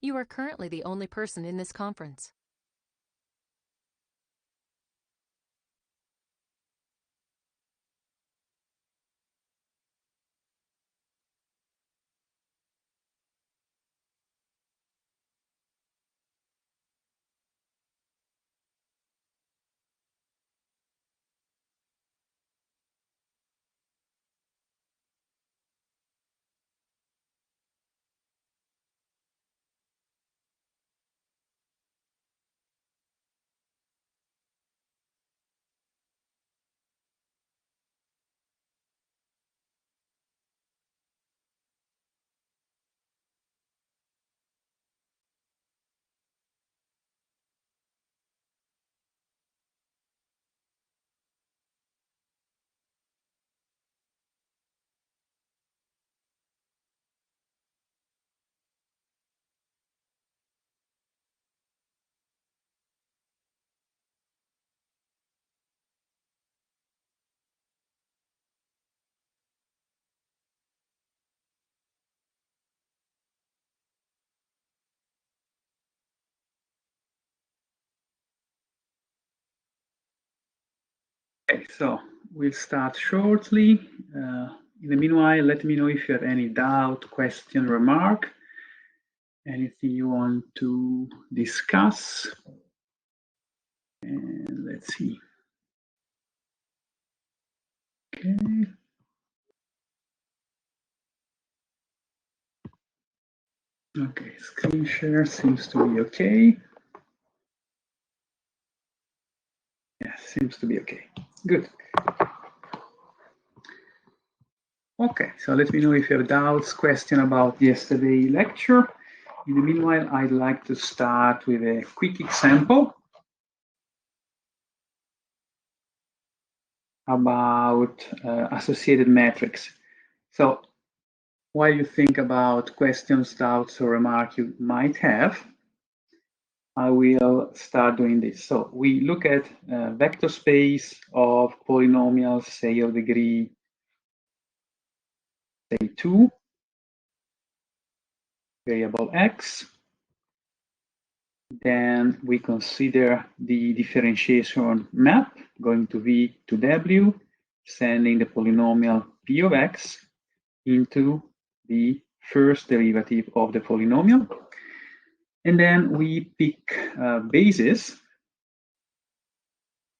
You are currently the only person in this conference. Okay, so we'll start shortly. In the meanwhile, let me know if you have any doubt, question, remark, anything you want to discuss. And let's see. Okay. Okay, screen share seems to be okay. Yeah, seems to be okay. Good. Okay, so let me know if you have doubts, question about yesterday's lecture. In the meanwhile, I'd like to start with a quick example about associated matrix. So while you think about questions, doubts, or remarks you might have, I will start doing this. So we look at vector space of polynomials, say of degree, say 2, variable x. Then we consider the differentiation map going to v to w, sending the polynomial p of x into the first derivative of the polynomial. And then we pick bases.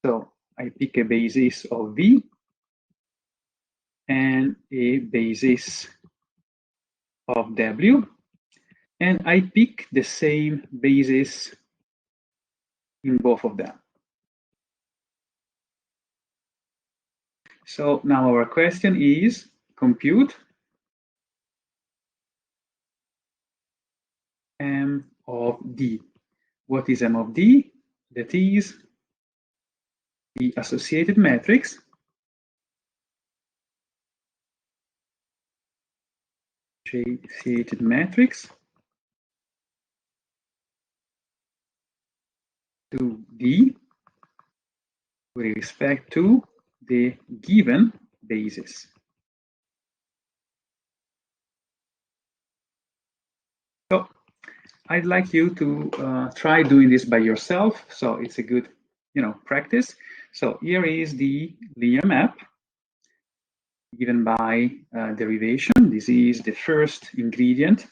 So I pick a basis of v and a basis of w. And I pick the same basis in both of them. So now our question is compute M of D. What is M of D? That is the associated matrix to D with respect to the given basis. So I'd like you to try doing this by yourself. So it's a good, practice. So here is the linear map given by derivation. This is the first ingredient.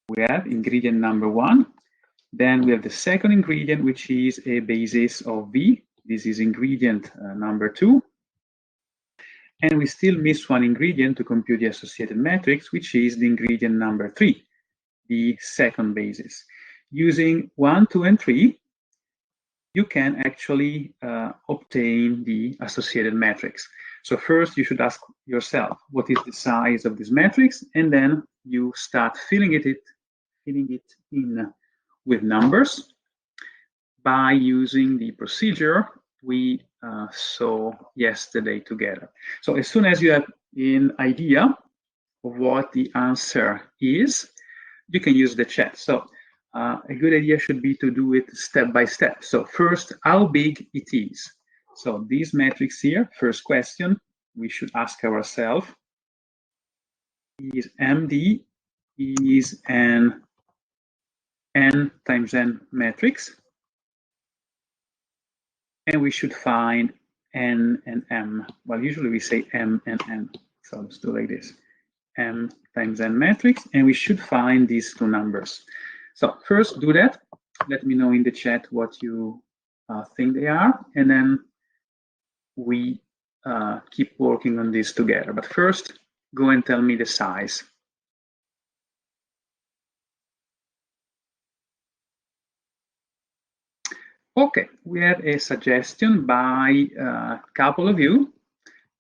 We have ingredient number 1. Then we have the second ingredient, which is a basis of V. This is ingredient number 2. And we still miss one ingredient to compute the associated matrix, which is the ingredient number 3, the second basis. Using 1, 2, and 3, you can actually obtain the associated matrix. So first, you should ask yourself, what is the size of this matrix? And then you start filling it in with numbers by using the procedure we saw yesterday together. So as soon as you have an idea of what the answer is, you can use the chat. So a good idea should be to do it step by step. So first, how big it is. So this matrix here, first question, we should ask ourselves, is MD is an n times n matrix, and we should find n and m. Well, usually we say m and n, so let's do like this. M times n matrix, and we should find these two numbers. So first do that. Let me know in the chat what you think they are, and then we keep working on this together. But first, go and tell me the size. Okay, we have a suggestion by a couple of you,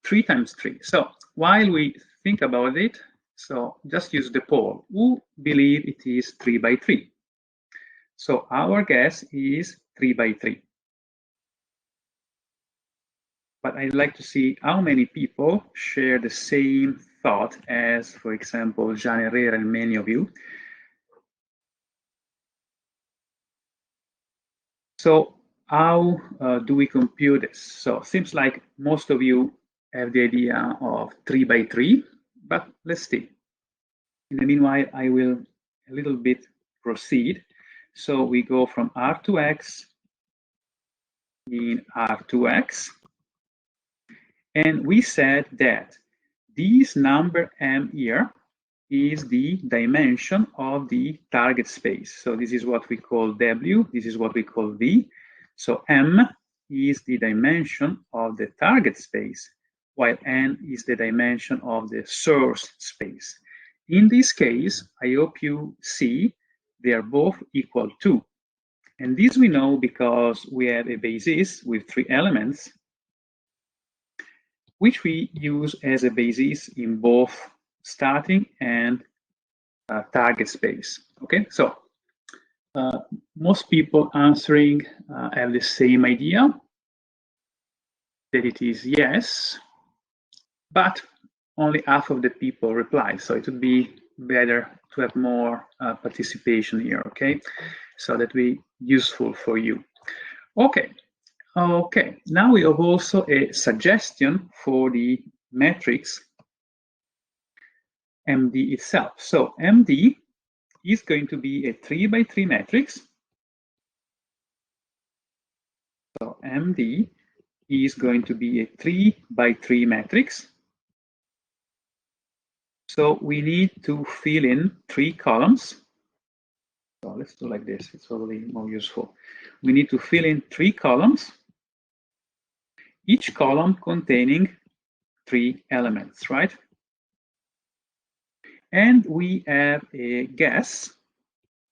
3 times 3. So while we think about it, so just use the poll. Who believe it is 3 by 3? So our guess is 3 by 3. But I'd like to see how many people share the same thought as, for example, Jean Herrera and many of you. So how do we compute this? So it seems like most of you have the idea of 3 by 3, but let's see. In the meanwhile, I will a little bit proceed. So we go from R to X in R to X. And we said that this number M here is the dimension of the target space. So this is what we call W, this is what we call V. So M is the dimension of the target space, while N is the dimension of the source space. In this case, I hope you see they are both equal to. And this we know because we have a basis with 3 elements, which we use as a basis in both starting and target space. Okay, so most people answering have the same idea, that it is yes, but only half of the people reply. So it would be better to have more participation here, okay? So that will be useful for you. Okay, now we have also a suggestion for the matrix MD itself. So MD is going to be a 3 by 3 matrix. So MD is going to be a 3 by 3 matrix. So we need to fill in 3 columns. So let's do like this, it's probably more useful. We need to fill in 3 columns, each column containing 3 elements, right? And we have a guess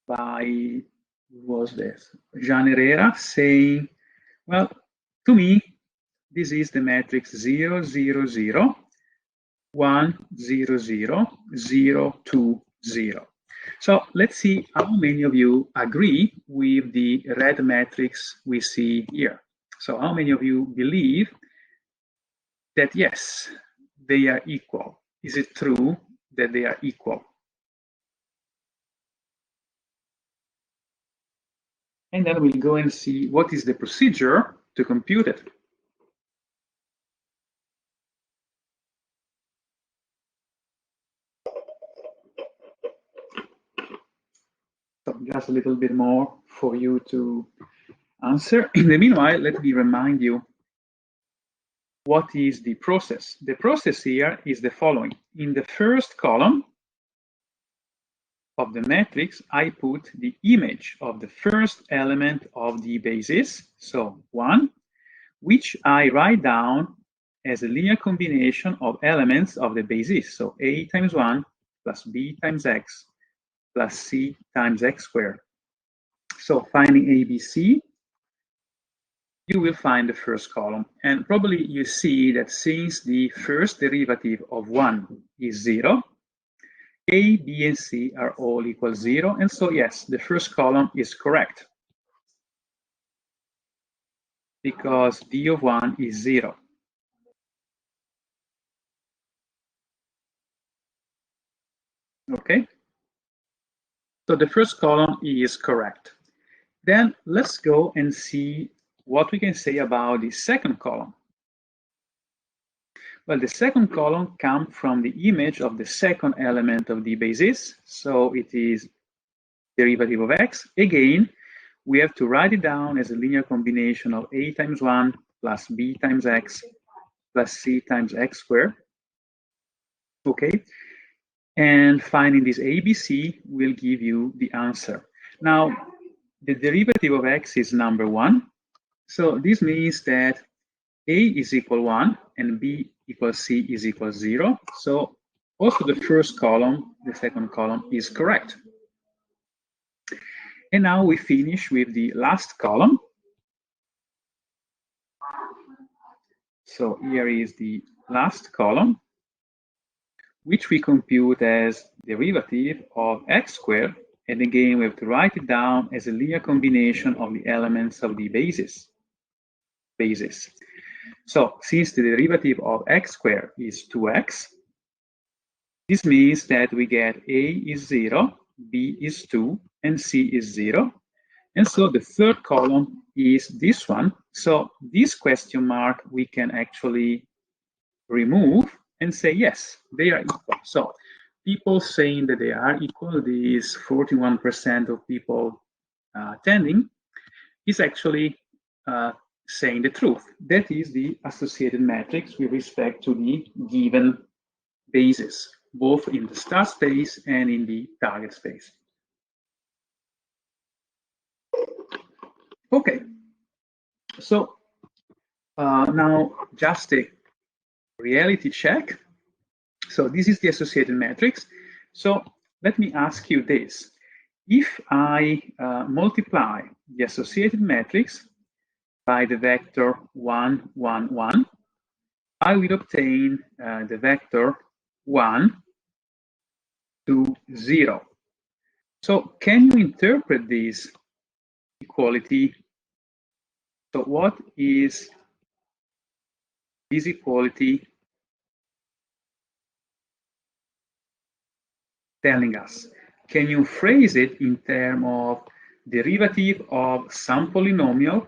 by, who was this? Jean Herrera saying, well, to me, this is the matrix 0, 0, 0, 1, 0, 0, 0, 2, 0. So let's see how many of you agree with the red matrix we see here. So how many of you believe that, yes, they are equal? Is it true that they are equal? And then we'll go and see what is the procedure to compute it. So just a little bit more for you to answer. In the meanwhile, let me remind you what is the process. The process here is the following. In the first column of the matrix, I put the image of the first element of the basis, so 1, which I write down as a linear combination of elements of the basis. So A times 1 plus B times X plus C times X squared. So finding ABC, you will find the first column. And probably you see that since the first derivative of 1 is 0, A, B, and C are all equal 0. And so, yes, the first column is correct because D of 1 is 0. Okay? So the first column is correct. Then let's go and see what we can say about the second column. Well, the second column comes from the image of the second element of the basis. So it is derivative of x, again, we have to write it down as a linear combination of a times 1 plus b times x plus c times x squared. Okay, and finding this ABC will give you the answer. Now, the derivative of x is number 1. So this means that a is equal 1 and b equals c is equal 0. So also the first column, the second column is correct. And now we finish with the last column. So here is the last column, which we compute as derivative of x squared. And again, we have to write it down as a linear combination of the elements of the basis. So since the derivative of x squared is 2x, this means that we get a is 0, b is 2, and c is 0. And so the third column is this one. So this question mark we can actually remove and say, yes, they are equal. So people saying that they are equal, these 41% of people attending, is actually saying the truth. That is the associated matrix with respect to the given basis, both in the start space and in the target space. Okay, so now just a reality check. So this is the associated matrix. So let me ask you this. If I multiply the associated matrix by the vector 1, 1, 1, I will obtain the vector 1, 2, 0. So can you interpret this equality? So what is this equality telling us? Can you phrase it in terms of derivative of some polynomial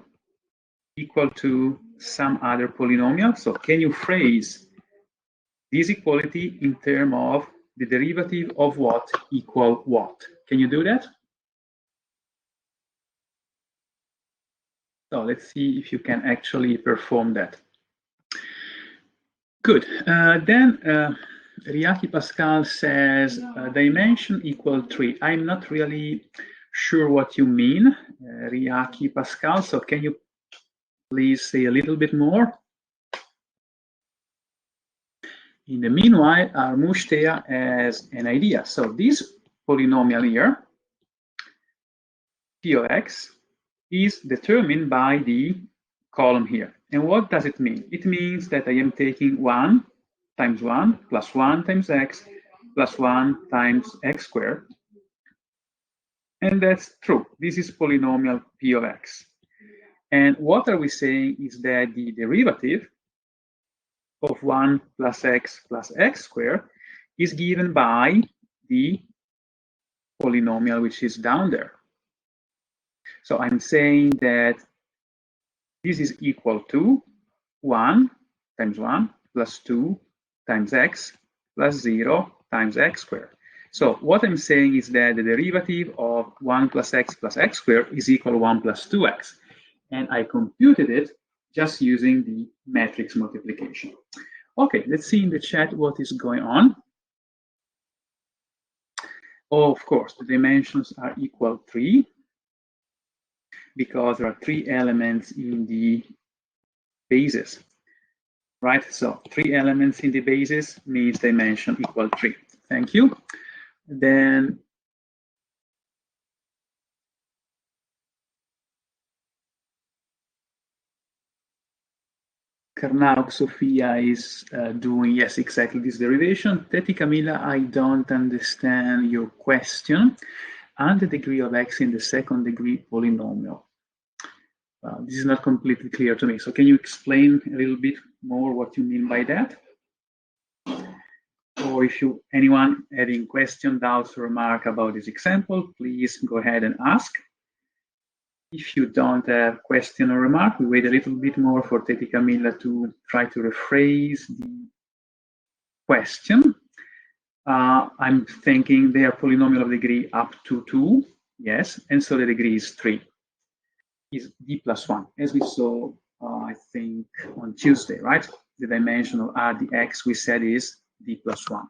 equal to some other polynomial? So can you phrase this equality in terms of the derivative of what equal what? Can you do that? So let's see if you can actually perform that. Good. Then Riaki Pascal says dimension equal 3. I'm not really sure what you mean, Riaki Pascal. So can you please say a little bit more? In the meanwhile, Armushtea has an idea. So this polynomial here, p of x, is determined by the column here. And what does it mean? It means that I am taking 1 times 1 plus 1 times x plus 1 times x squared. And that's true. This is polynomial p of x. And what are we saying is that the derivative of 1 plus x squared is given by the polynomial which is down there. So I'm saying that this is equal to 1 times 1 plus 2 times x plus 0 times x squared. So what I'm saying is that the derivative of 1 plus x squared is equal to 1 plus 2x. And I computed it just using the matrix multiplication. Okay, let's see in the chat what is going on. Oh, of course, the dimensions are equal 3 because there are 3 elements in the basis, right? So 3 elements in the basis means dimension equal 3. Thank you. Then Karnaug Sophia is doing, yes, exactly this derivation. Teti Camilla, I don't understand your question. And the degree of x in the second degree polynomial. This is not completely clear to me. So can you explain a little bit more what you mean by that? Or if anyone having question, doubts, or remark about this example, please go ahead and ask. If you don't have question or remark, we wait a little bit more for Teti Camilla to try to rephrase the question. I'm thinking they are polynomial of degree up to 2. Yes, and so the degree is 3, is d plus 1, as we saw, I think, on Tuesday, right? The dimension of rdx we said is d plus 1.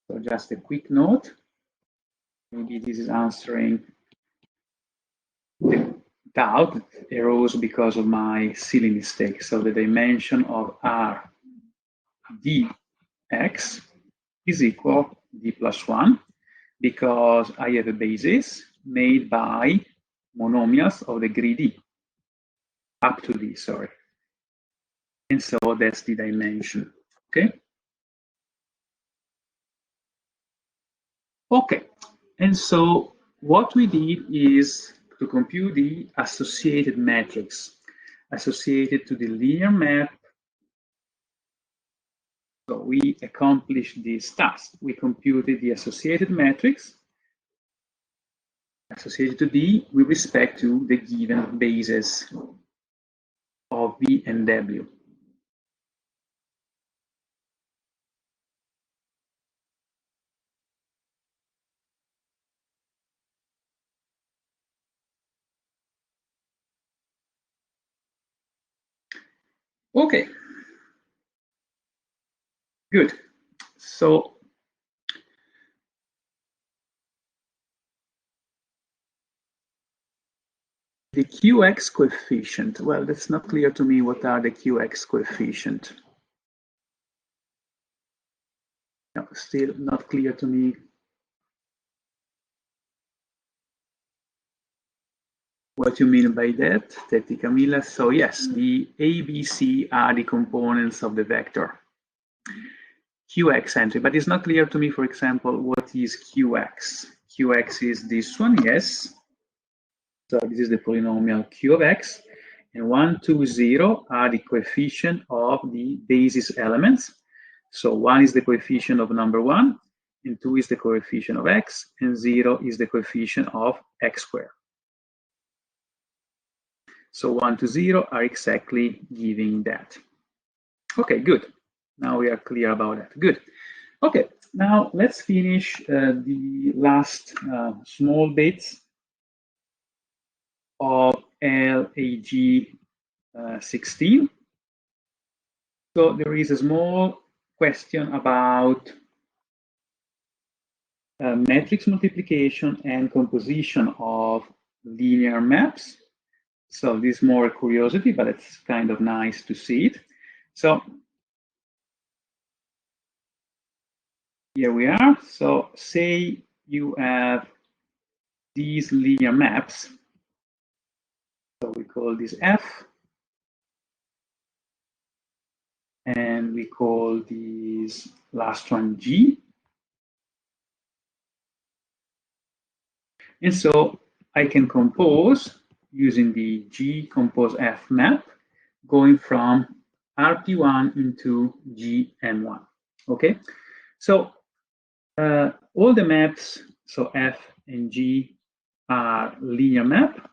So just a quick note. Maybe this is answering the doubt that arose because of my silly mistake. So the dimension of r dx is equal d plus 1 because I have a basis made by monomials of degree d, up to d, sorry. And so that's the dimension, okay? Okay, and so what we did is to compute the associated matrix associated to the linear map. So we accomplished this task. We computed the associated matrix associated to D with respect to the given bases of V and W. Okay, good. So the QX coefficient, well, that's not clear to me. What are the QX coefficient? No, still not clear to me. What you mean by that, Teti Camilla? So yes, the ABC are the components of the vector QX entry, but it's not clear to me, for example, what is QX? QX is this one, yes. So this is the polynomial Q of X, and 1, 2, 0 are the coefficient of the basis elements. So 1 is the coefficient of number 1, and 2 is the coefficient of X, and 0 is the coefficient of X squared. So 1 to 0 are exactly giving that. Okay, good. Now we are clear about that. Good. Okay, now let's finish the last small bits of LAG 16. So there is a small question about matrix multiplication and composition of linear maps. So this is more a curiosity, but it's kind of nice to see it. So here we are. So say you have these linear maps. So we call this F. And we call this last one G. And so I can compose using the G compose F map, going from RP1 into GM1. Okay, so all the maps, so F and G, are linear map.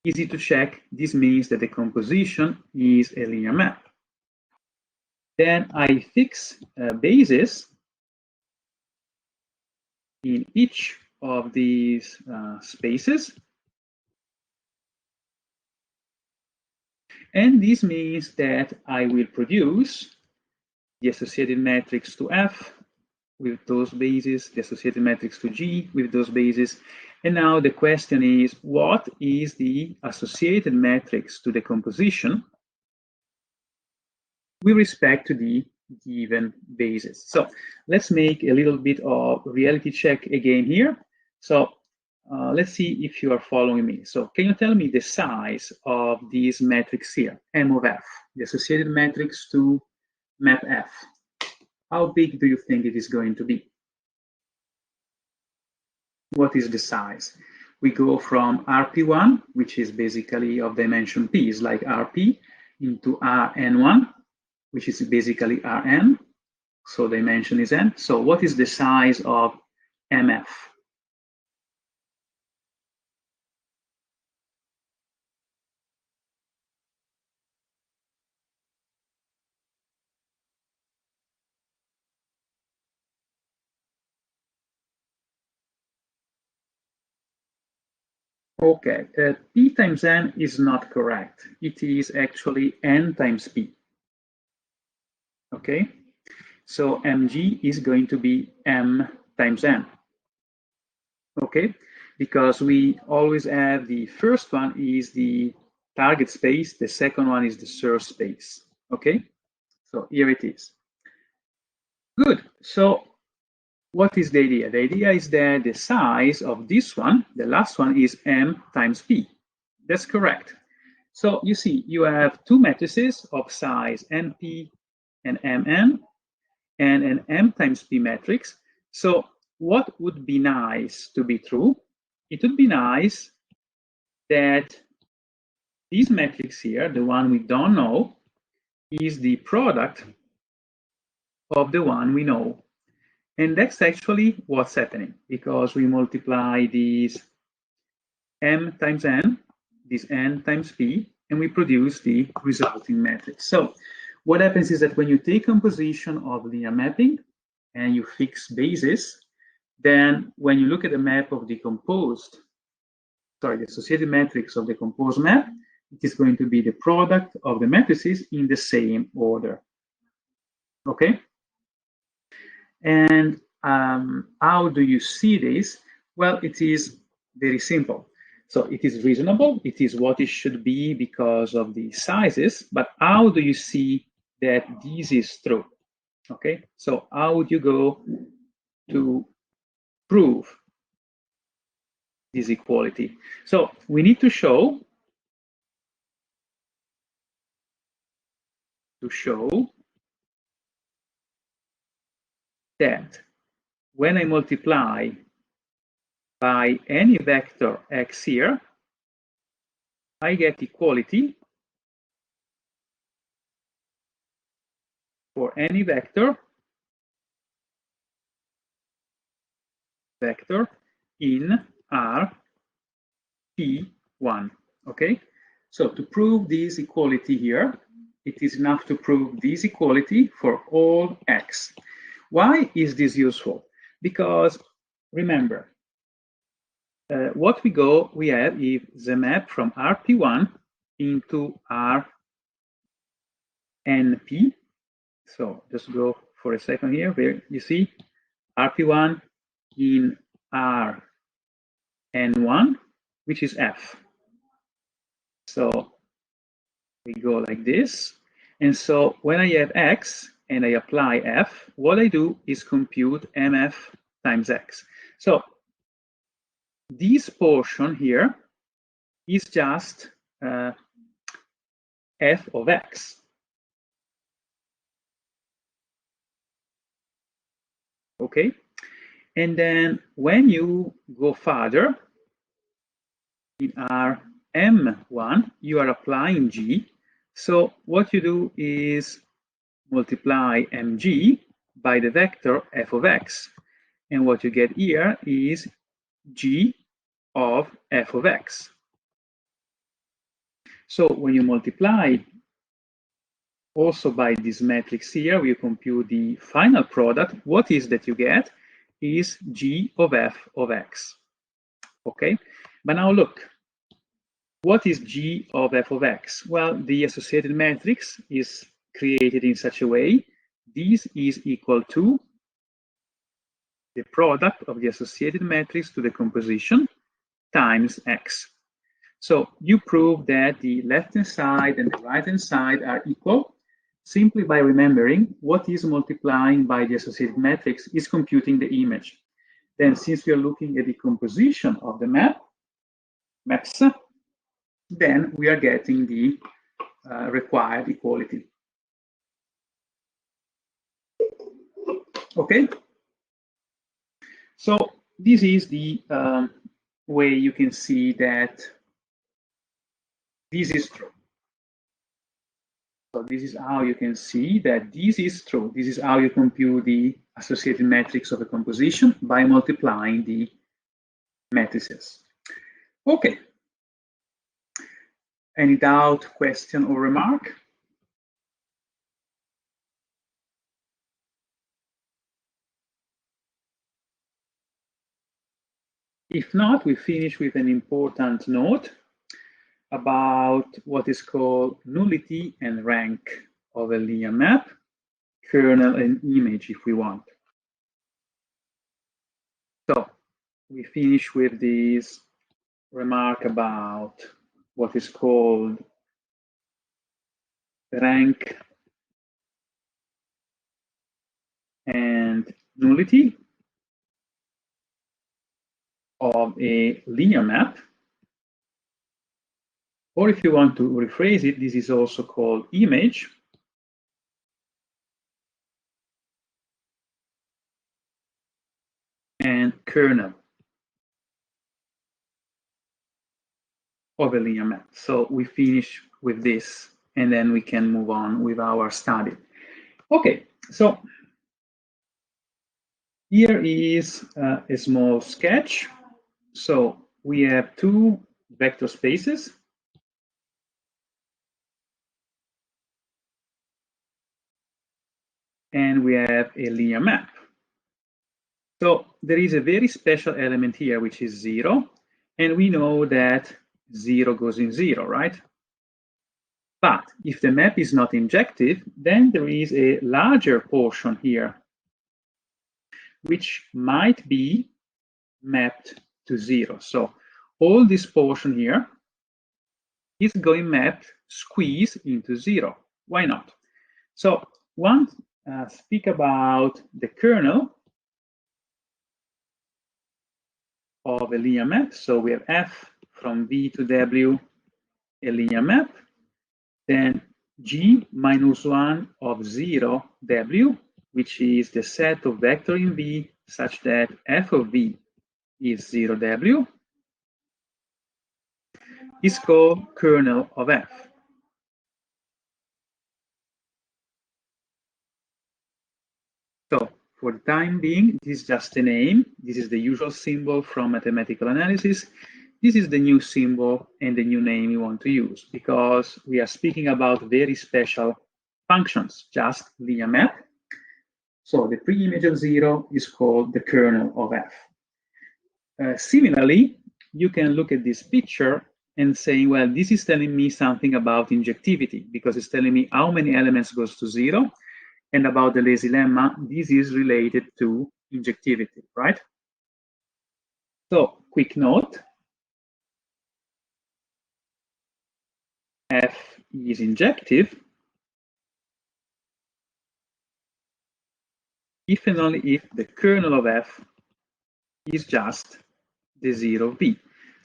Easy to check. This means that the composition is a linear map. Then I fix bases in each of these spaces. And this means that I will produce the associated matrix to F with those bases, the associated matrix to G with those bases. And now the question is, what is the associated matrix to the composition with respect to the given basis? So let's make a little bit of reality check again here. So let's see if you are following me. So can you tell me the size of this matrix here, M of F, the associated matrix to map F? How big do you think it is going to be? What is the size? We go from RP1, which is basically of dimension P, is like RP, into Rn1, which is basically Rn, so dimension is n. So what is the size of MF? Okay, P times N is not correct. It is actually N times P. Okay, so Mg is going to be M times N. Okay, because we always have the first one is the target space, the second one is the source space. Okay, so here it is. Good. So what is the idea? The idea is that the size of this one, the last one, is M times P. That's correct. So you see, you have two matrices of size NP and MN and an M times P matrix. So what would be nice to be true? It would be nice that this matrix here, the one we don't know, is the product of the one we know. And that's actually what's happening, because we multiply these M times N, this N times P, and we produce the resulting matrix. So what happens is that when you take composition of linear mapping and you fix bases, then when you look at the map of the composed, sorry, the associated matrix of the composed map, it is going to be the product of the matrices in the same order. Okay? And how do you see this? Well, it is very simple. So it is reasonable. It is what it should be because of the sizes. But how do you see that this is true? Okay, so how would you go to prove this equality? So we need to show that when I multiply by any vector x here, I get equality for any vector in Rp1. Okay, so to prove this equality here, it is enough to prove this equality for all x. Why is this useful? Because remember, what we have is the map from Rp1 into Rnp. So just go for a second here, where you see Rp1 in Rn1, which is F. So we go like this. And so when I have X and I apply F, what I do is compute MF times X. So this portion here is just F of X. Okay? And then when you go further, in Rm1, you are applying G. So what you do is multiply Mg by the vector f of x. And what you get here is G of f of x. So when you multiply also by this matrix here, we compute the final product. What is that you get is G of f of x. Okay, but now look, what is G of f of x? Well, the associated matrix is created in such a way. This is equal to the product of the associated matrix to the composition times x. So you prove that the left-hand side and the right-hand side are equal simply by remembering what is multiplying by the associated matrix is computing the image. Then since we are looking at the composition of the maps, then we are getting the required equality. Okay? So this is the way you can see that this is true. So this is how you can see that this is true. This is how you compute the associated matrix of a composition by multiplying the matrices. Okay. Any doubt, question, or remark? If not, we finish with an important note about what is called nullity and rank of a linear map, kernel and image if we want. So we finish with this remark about what is called rank and nullity of a linear map. Or if you want to rephrase it, this is also called image. And kernel of a linear map. So we finish with this, and then we can move on with our study. Okay, so here is a small sketch. So we have two vector spaces. And we have a linear map. So there is a very special element here, which is 0. And we know that 0 goes in 0, right? But if the map is not injective, then there is a larger portion here, which might be mapped to 0. So all this portion here is going mapped, squeeze into 0. Why not? So one speak about the kernel of a linear map. So we have f from v to w, a linear map. Then g minus 1 of 0 w, which is the set of vector in v such that f of v is 0 w, is called kernel of f. So for the time being, this is just a name. This is the usual symbol from mathematical analysis. This is the new symbol and the new name we want to use because we are speaking about very special functions, just linear map. So the pre-image of 0 is called the kernel of f. Similarly, you can look at this picture and say, well, this is telling me something about injectivity because it's telling me how many elements goes to 0. And about the lazy lemma, this is related to injectivity, right? So quick note, f is injective if and only if the kernel of f is just the 0 v.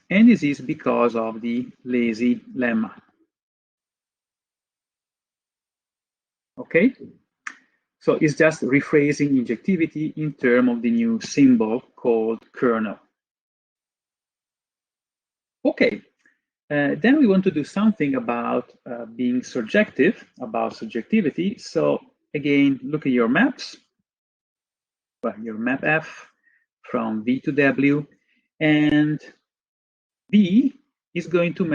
And this is because of the lazy lemma. Okay? So it's just rephrasing injectivity in terms of the new symbol called kernel. Okay, then we want to do something about being surjective, about surjectivity. So again, look at your maps. Well, your map F from V to W, and V is going to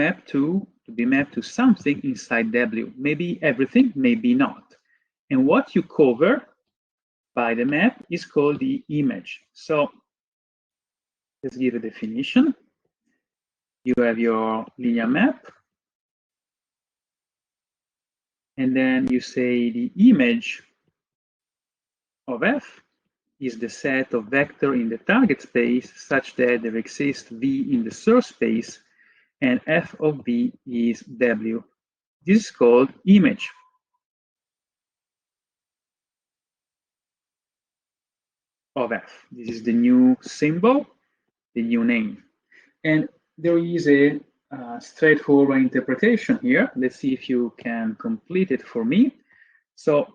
be mapped to something inside W. Maybe everything, maybe not. And what you cover by the map is called the image. So let's give a definition. You have your linear map, and then you say the image of F is the set of vector in the target space such that there exists V in the source space and f of V is W. This is called image. Of F. This is the new symbol, the new name. And there is a straightforward interpretation here. Let's see if you can complete it for me. So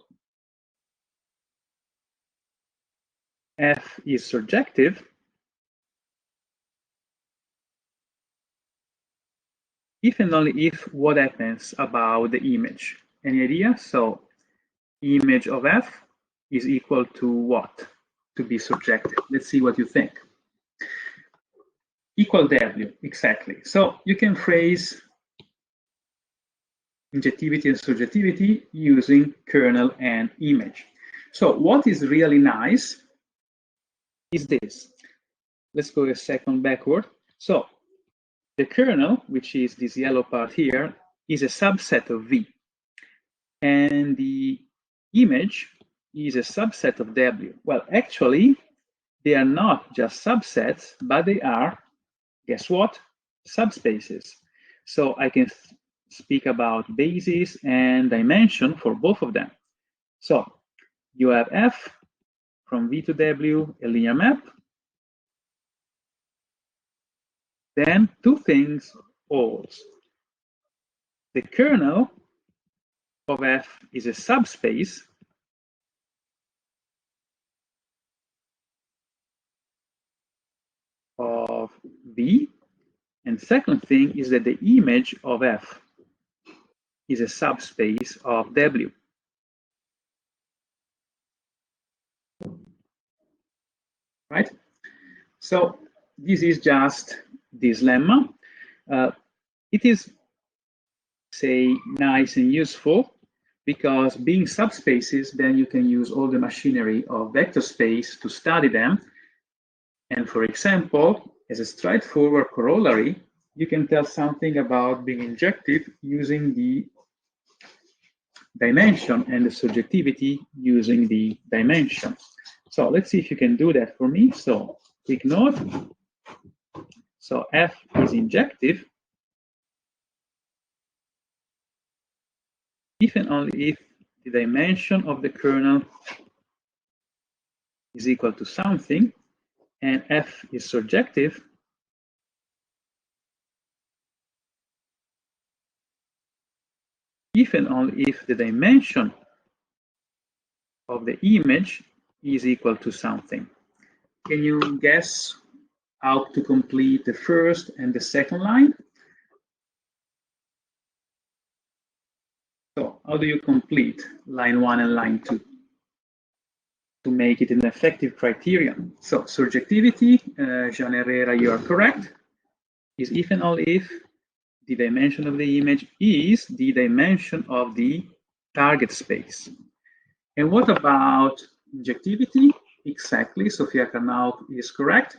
F is surjective if and only if what happens about the image. Any idea? So image of F is equal to what to be surjective? Let's see what you think. Equal W, exactly. So you can phrase injectivity and surjectivity using kernel and image. So what is really nice is this. let's go a second backward. So the kernel, which is this yellow part here, is a subset of V. And the image is a subset of W. Well, actually, they are not just subsets, but they are, guess what? Subspaces. So I can speak about basis and dimension for both of them. So you have F from V to W, a linear map. Then two things holds. The kernel of F is a subspace of V. And second thing is that the image of F is a subspace of W. Right? So this is just this lemma. It is, say, nice and useful because being subspaces, then you can use all the machinery of vector space to study them. And for example, as a straightforward corollary, you can tell something about being injective using the dimension and the surjectivity using the dimension. So let's see if you can do that for me. So quick note. So F is injective if and only if the dimension of the kernel is equal to something, and F is surjective if and only if the dimension of the image is equal to something. Can you guess how to complete the first and the second line? So how do you complete line 1 and line 2 to make it an effective criterion? So surjectivity, Jean Herrera, you are correct, is if and only if the dimension of the image is the dimension of the target space. And what about injectivity? Exactly, Sofia Carnot is correct.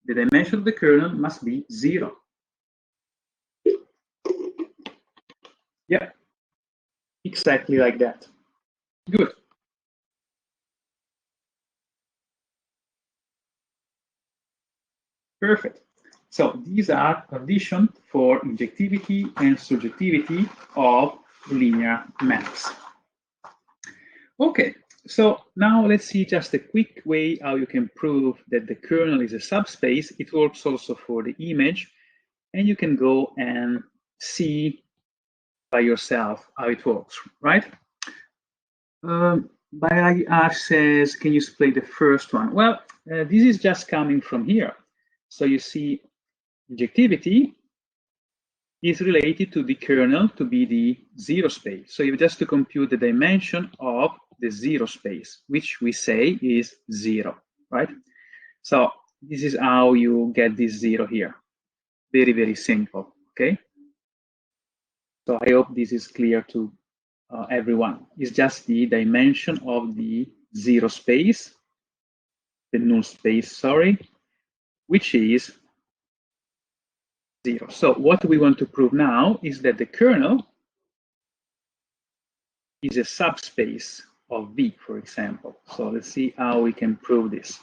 The dimension of the kernel must be 0. Yeah, exactly like that. Good. Perfect. So these are conditions for injectivity and surjectivity of linear maps. Okay, so now let's see just a quick way how you can prove that the kernel is a subspace. It works also for the image, and you can go and see by yourself how it works, right? Bayar says, can you explain the first one? Well, this is just coming from here. So you see injectivity is related to the kernel to be the zero space. So you have just to compute the dimension of the zero space, which we say is 0, right? So this is how you get this 0 here. Very, very simple, okay? So I hope this is clear to everyone. It's just the dimension of the zero space, the null space, sorry, which is 0. So what we want to prove now is that the kernel is a subspace of V, for example. So let's see how we can prove this.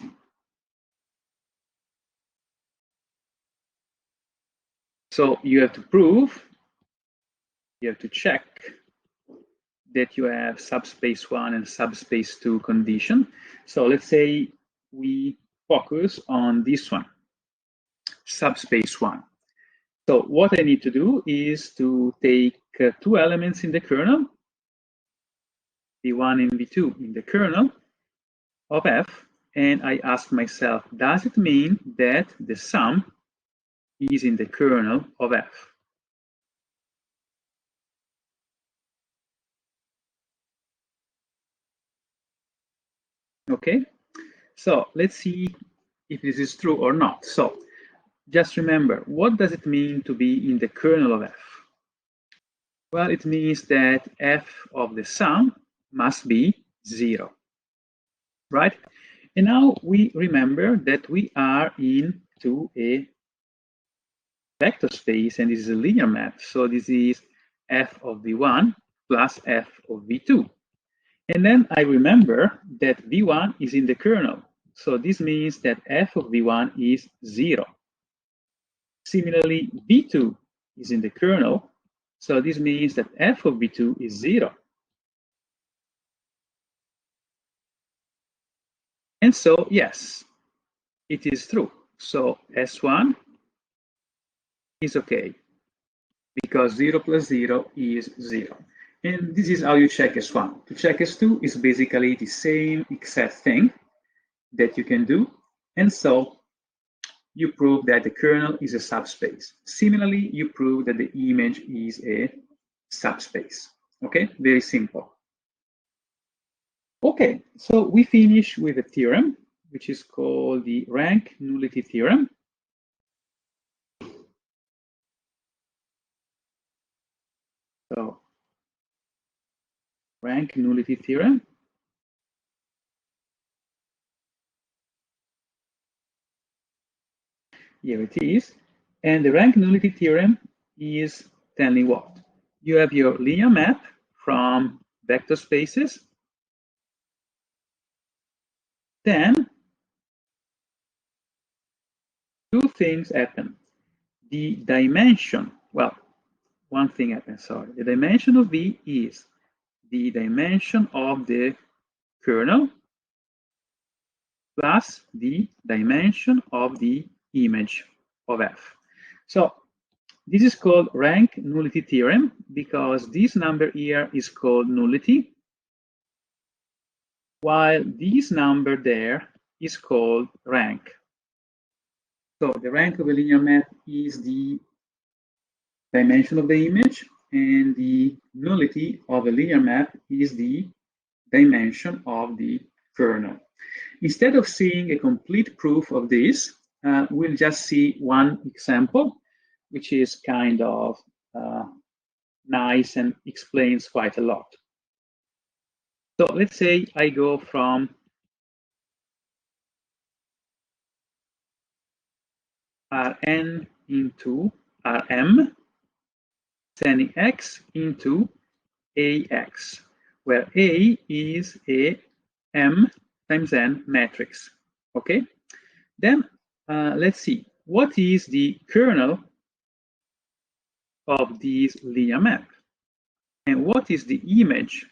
So you have to prove, you have to check that you have subspace 1 and subspace 2 condition. So let's say we focus on this one, subspace 1. So what I need to do is to take two elements in the kernel, V1 and V2 in the kernel of F, and I ask myself, does it mean that the sum is in the kernel of F? Okay, so let's see if this is true or not. So just remember, what does it mean to be in the kernel of F? Well, it means that F of the sum must be 0, right? And now we remember that we are in to a vector space, and this is a linear map. So this is f of v1 plus f of v2. And then I remember that v1 is in the kernel. So this means that f of v1 is 0. Similarly, v2 is in the kernel. So this means that f of v2 is 0. And so, yes, it is true. So S1 is okay, because 0 plus 0 is 0. And this is how you check S1. To check S2 is basically the same exact thing that you can do. And so you prove that the kernel is a subspace. Similarly, you prove that the image is a subspace. Okay, very simple. Okay, so we finish with a theorem, which is called the rank nullity theorem. So, rank nullity theorem. Here it is. And the rank nullity theorem is telling what? You have your linear map from vector spaces. Then two things happen. The dimension, well, one thing happens, sorry. The dimension of V is the dimension of the kernel plus the dimension of the image of F. So this is called rank nullity theorem because this number here is called nullity, while this number there is called rank. So the rank of a linear map is the dimension of the image, and the nullity of a linear map is the dimension of the kernel. Instead of seeing a complete proof of this, we'll just see one example, which is kind of nice and explains quite a lot. So let's say I go from Rn into Rm, sending x into Ax, where A is a m times n matrix. Okay, then let's see, what is the kernel of this linear map? And what is the image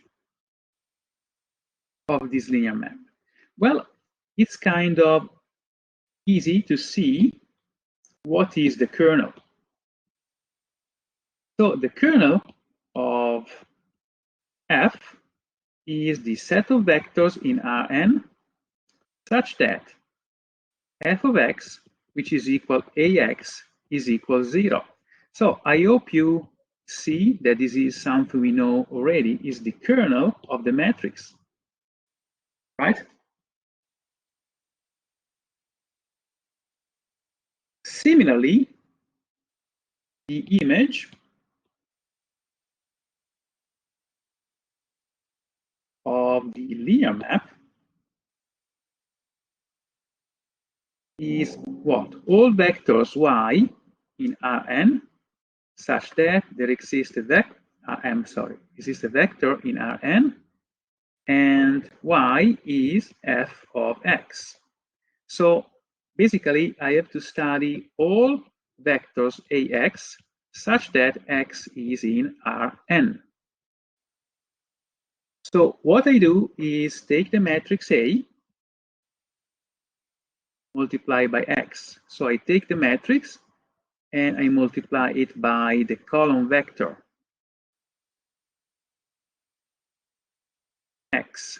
of this linear map? Well, it's kind of easy to see what is the kernel. So the kernel of F is the set of vectors in Rn such that f of x, which is equal Ax, is equal 0. So I hope you see that this is something we know already, is the kernel of the matrix, right? Similarly, the image of the linear map is what? All vectors y in Rn such that there exists a vector, exists a vector in Rn, and y is f of x. So basically, I have to study all vectors Ax such that x is in Rn. So what I do is take the matrix A, multiply by x. So I take the matrix and I multiply it by the column vector x.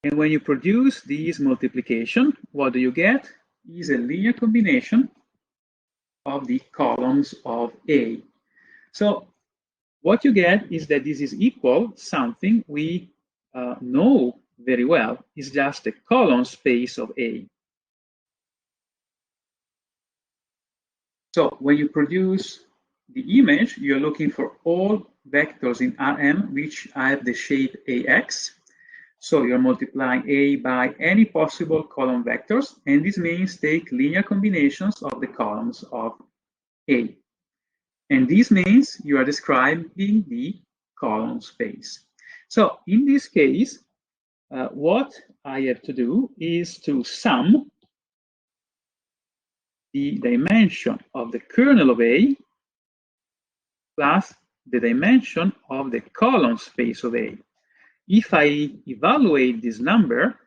And when you produce this multiplication, what do you get? Is a linear combination of the columns of A. So what you get is that this is equal something we know very well, is just the column space of A. So when you produce the image, you're looking for all vectors in Rm which have the shape Ax. So you're multiplying A by any possible column vectors, and this means take linear combinations of the columns of A. And this means you are describing the column space. So in this case, what I have to do is to sum the dimension of the kernel of A plus the dimension of the column space of A. If I evaluate this number,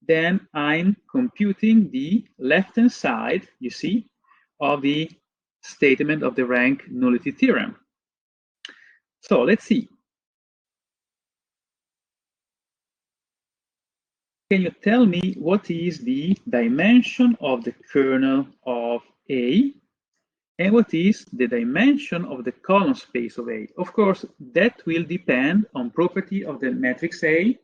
then I'm computing the left-hand side, you see, of the statement of the rank nullity theorem. So let's see. Can you tell me what is the dimension of the kernel of A and what is the dimension of the column space of A? Of course, that will depend on property of the matrix A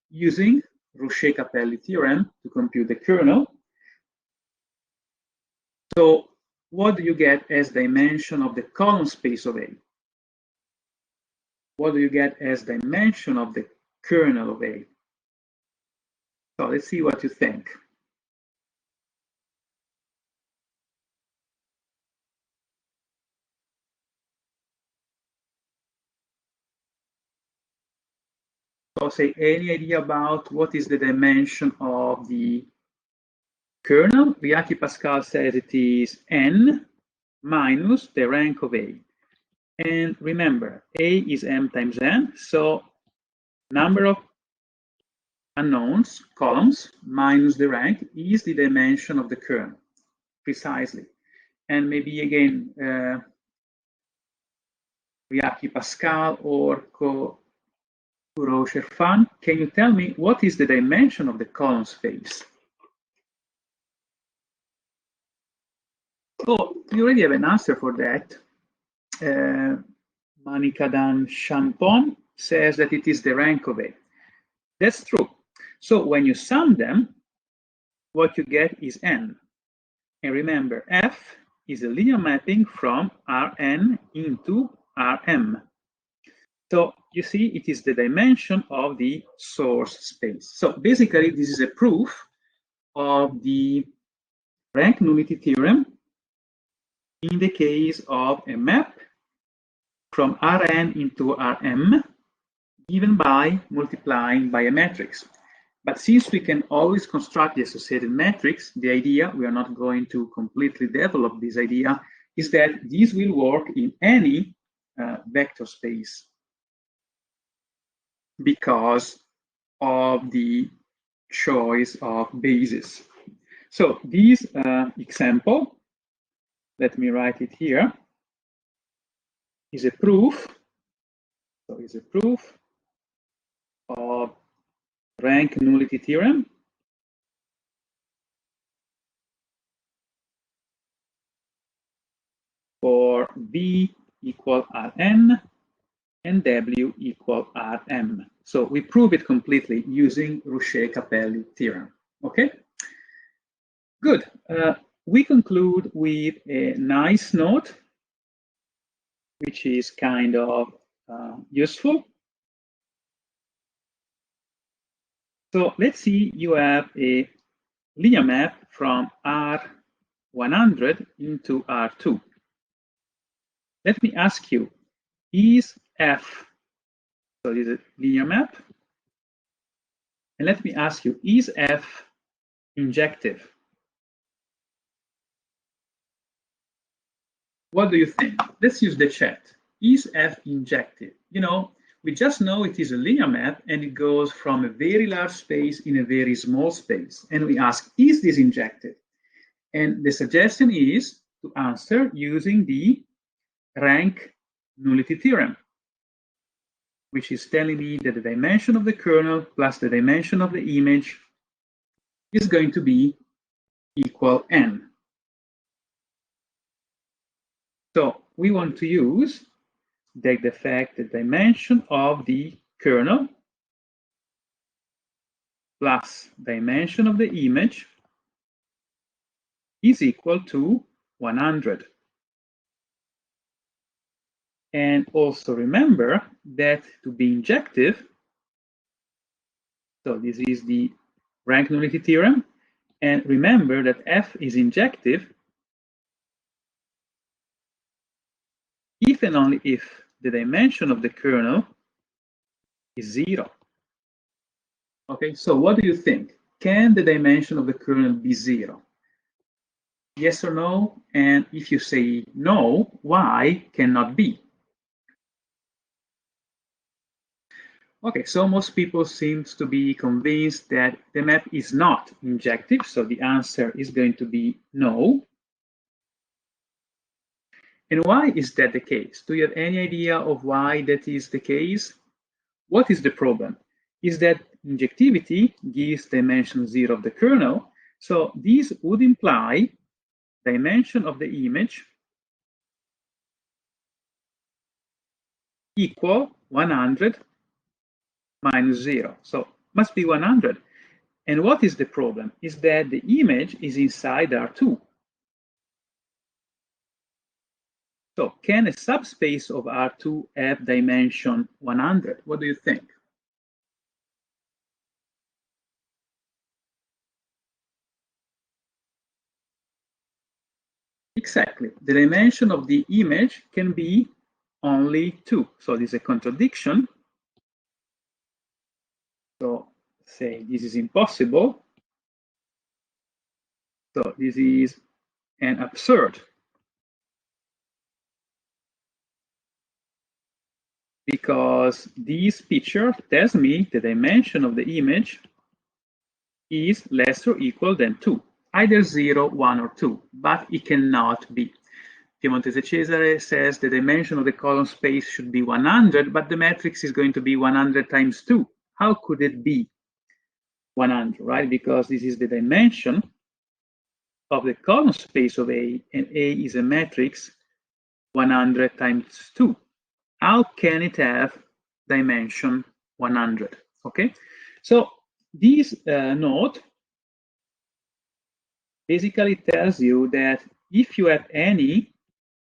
using Rouchet-Capelli theorem to compute the kernel. So what do you get as dimension of the column space of A? What do you get as dimension of the kernel of A? So let's see what you think. So say any idea about what is the dimension of the kernel? Bianchi-Pascal says it is n minus the rank of A. And remember, A is m times n, so number of unknowns, columns, minus the rank is the dimension of the kernel, precisely. And maybe again, Bianchi-Pascal or Kurow-Cherfan, can you tell me what is the dimension of the column space? So you already have an answer for that. Manikadan Champon says that it is the rank of A. That's true. So when you sum them, what you get is n. And remember, F is a linear mapping from Rn into Rm. So you see, it is the dimension of the source space. So basically, this is a proof of the rank nullity theorem in the case of a map from Rn into Rm given by multiplying by a matrix. But since we can always construct the associated matrix, the idea, we are not going to completely develop this idea, is that this will work in any vector space because of the choice of basis. So this example, let me write it here, is a proof. So it's a proof of rank nullity theorem for V equal Rn and W equal Rm. So we prove it completely using Rouchet-Capelli theorem. Okay, good. We conclude with a nice note, which is kind of useful. So let's see, you have a linear map from R100 into R2. Let me ask you, is F, so this is a linear map, and let me ask you, is F injective? What do you think? Let's use the chat. Is F injective? You know, we just know it is a linear map and it goes from a very large space in a very small space. And we ask, is this injective? And the suggestion is to answer using the rank nullity theorem, which is telling me that the dimension of the kernel plus the dimension of the image is going to be equal n. So we want to use the fact the dimension of the kernel plus dimension of the image is equal to 100. And also remember that to be injective, So this is the rank nullity theorem. And remember that F is injective if and only if the dimension of the kernel is 0. Okay, so what do you think? Can the dimension of the kernel be 0? Yes or no? And if you say no, why cannot be? Okay, so most people seem to be convinced that the map is not injective, so the answer is going to be no. And why is that the case? Do you have any idea of why that is the case? What is the problem? Is that injectivity gives dimension 0 of the kernel, so this would imply dimension of the image equal 100 minus 0. So must be 100. And what is the problem? Is that the image is inside R2. So can a subspace of R2 have dimension 100? What do you think? Exactly. The dimension of the image can be only 2. So this is a contradiction. So say this is impossible. So this is an absurd. Because this picture tells me the dimension of the image is less or equal than 2. Either 0, 1, or 2, but it cannot be. Piemontese Cesare says the dimension of the column space should be 100, but the matrix is going to be 100 times 2. How could it be 100, right? Because this is the dimension of the column space of A, and A is a matrix 100 times 2. How can it have dimension 100? Okay, so this note basically tells you that if you have any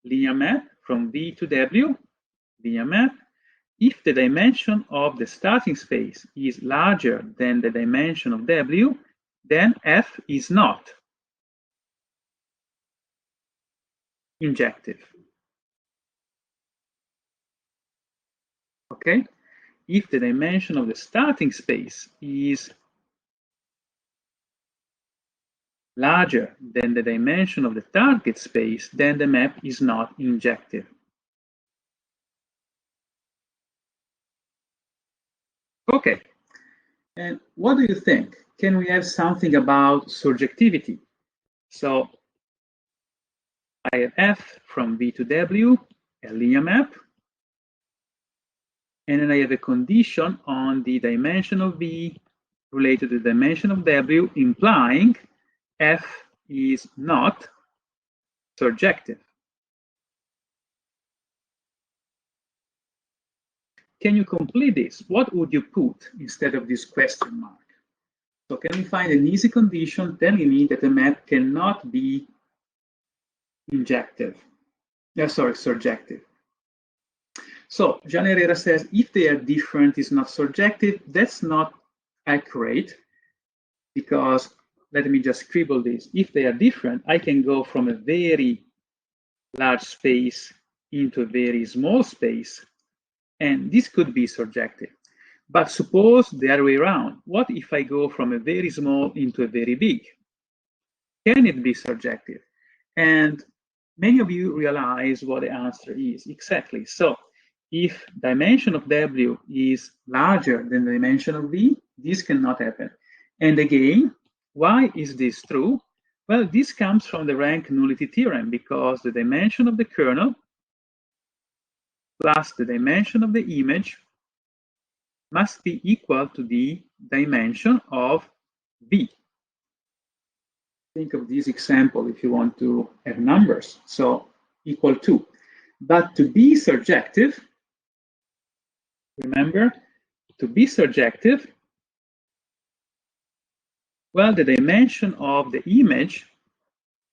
linear map from V to W, linear map, if the dimension of the starting space is larger than the dimension of W, then F is not injective. Okay? If the dimension of the starting space is larger than the dimension of the target space, then the map is not injective. Okay, and what do you think? Can we have something about surjectivity? So I have F from V to W, a linear map, and then I have a condition on the dimension of V related to the dimension of W, implying F is not surjective. Can you complete this? What would you put instead of this question mark? So can we find an easy condition telling me that the map cannot be injective? Sorry, surjective. So Jean Herrera says if they are different, it's not surjective. That's not accurate because let me just scribble this. If they are different, I can go from a very large space into a very small space, and this could be surjective. But suppose the other way around. What if I go from a very small into a very big? Can it be surjective? And many of you realize what the answer is. Exactly. So if dimension of W is larger than the dimension of V, this cannot happen. And again, why is this true? Well, this comes from the rank nullity theorem because the dimension of the kernel plus the dimension of the image must be equal to the dimension of V. Think of this example if you want to have numbers. So equal to. But to be surjective, remember, to be surjective, well, the dimension of the image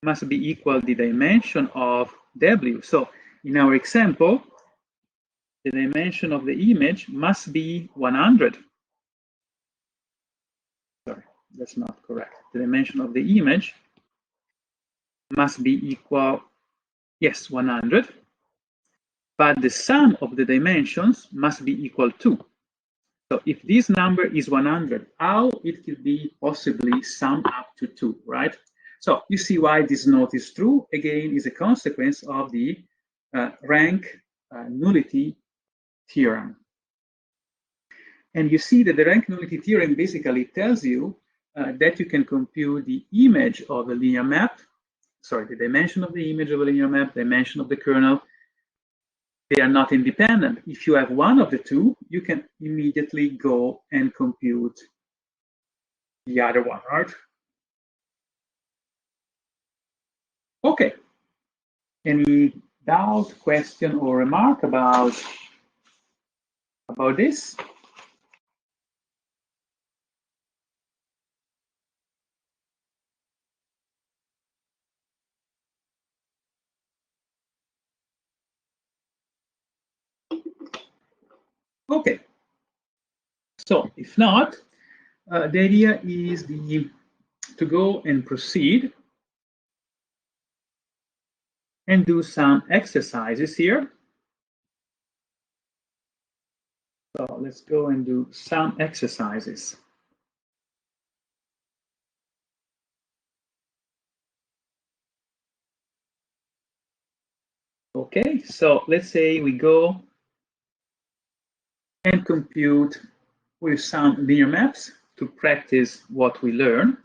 must be equal to the dimension of W. So in our example, the dimension of the image must be 100. that's not correct. The dimension of the image must be equal, yes, 100, but the sum of the dimensions must be equal to. So if this number is 100, how it could be possibly summed up to 2, right? So you see why this note is true. Again, is a consequence of the rank nullity theorem. And you see that the rank nullity theorem basically tells you that you can compute the image of a linear map, sorry, the dimension of the image of a linear map, dimension of the kernel. They are not independent. If you have one of the two, you can immediately go and compute the other one, right? Okay. Any doubt, question, or remark about this? Okay. So if not, the idea is to go and proceed and do some exercises here. So let's go and do some exercises. Okay, so let's say we go and compute with some linear maps to practice what we learn.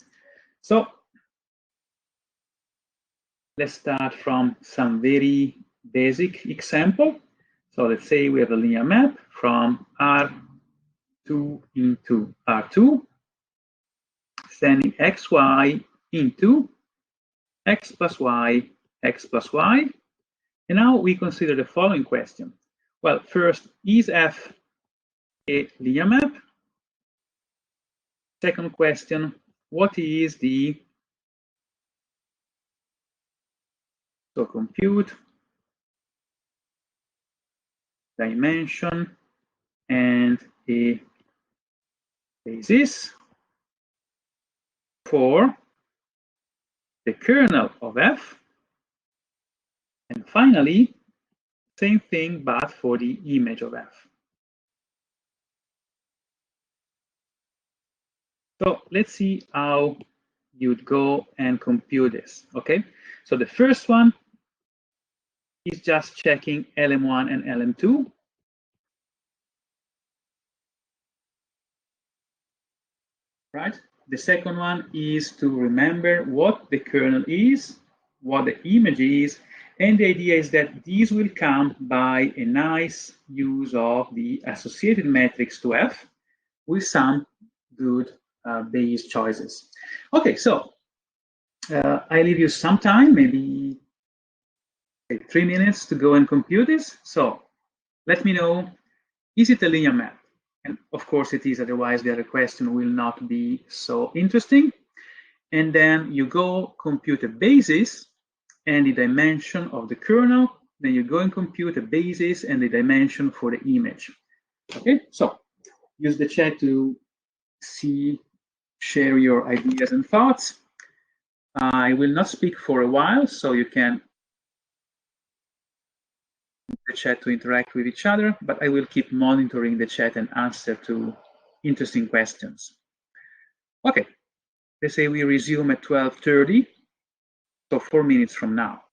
So let's start from some very basic example. So let's say we have a linear map from R2 into R2, sending xy into x plus y, x plus y. And now we consider the following question. Well, first, is F a linear map? Second question, what is the, so compute dimension and a basis for the kernel of F. And finally, same thing, but for the image of F. So let's see how you'd go and compute this, okay? So the first one is just checking LM1 and LM2. Right? The second one is to remember what the kernel is, what the image is, and the idea is that these will come by a nice use of the associated matrix to F with some good base choices. Okay, so I leave you some time, maybe 3 minutes to go and compute this. So let me know, is it a linear map? And of course it is, otherwise the other question will not be so interesting. And then you go compute a basis and the dimension of the kernel. Then you go and compute a basis and the dimension for the image. Okay, so use the chat to share your ideas and thoughts. I will not speak for a while, so you can use the chat to interact with each other, but I will keep monitoring the chat and answer to interesting questions. Okay, let's say we resume at 12:30, so 4 minutes from now.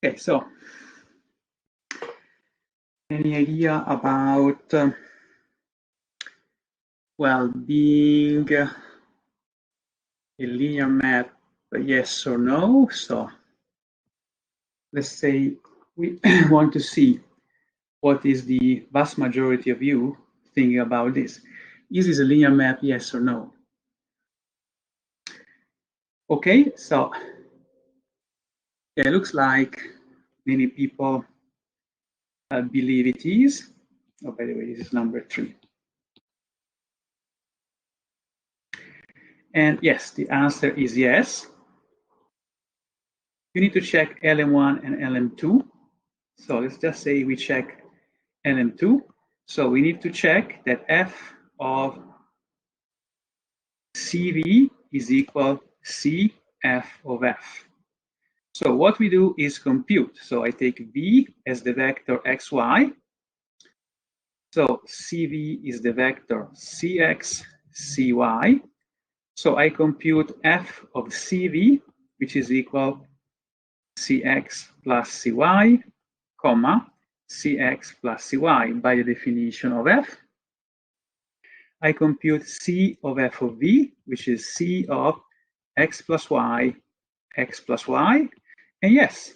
Okay, so any idea about, well, being a linear map, yes or no? So let's say we want to see what is the vast majority of you thinking about this. Is this a linear map, yes or no? Okay, so it looks like many people believe it is. Oh, by the way, this is number 3. And yes, the answer is yes. You need to check LM1 and LM2. So let's just say we check LM2. So we need to check that f of CV is equal CF of f. So what we do is compute. So I take V as the vector xy. So CV is the vector Cx, Cy. So I compute f of CV, which is equal Cx plus Cy, comma, Cx plus Cy by the definition of f. I compute C of f of V, which is C of x plus y, x plus y. And yes,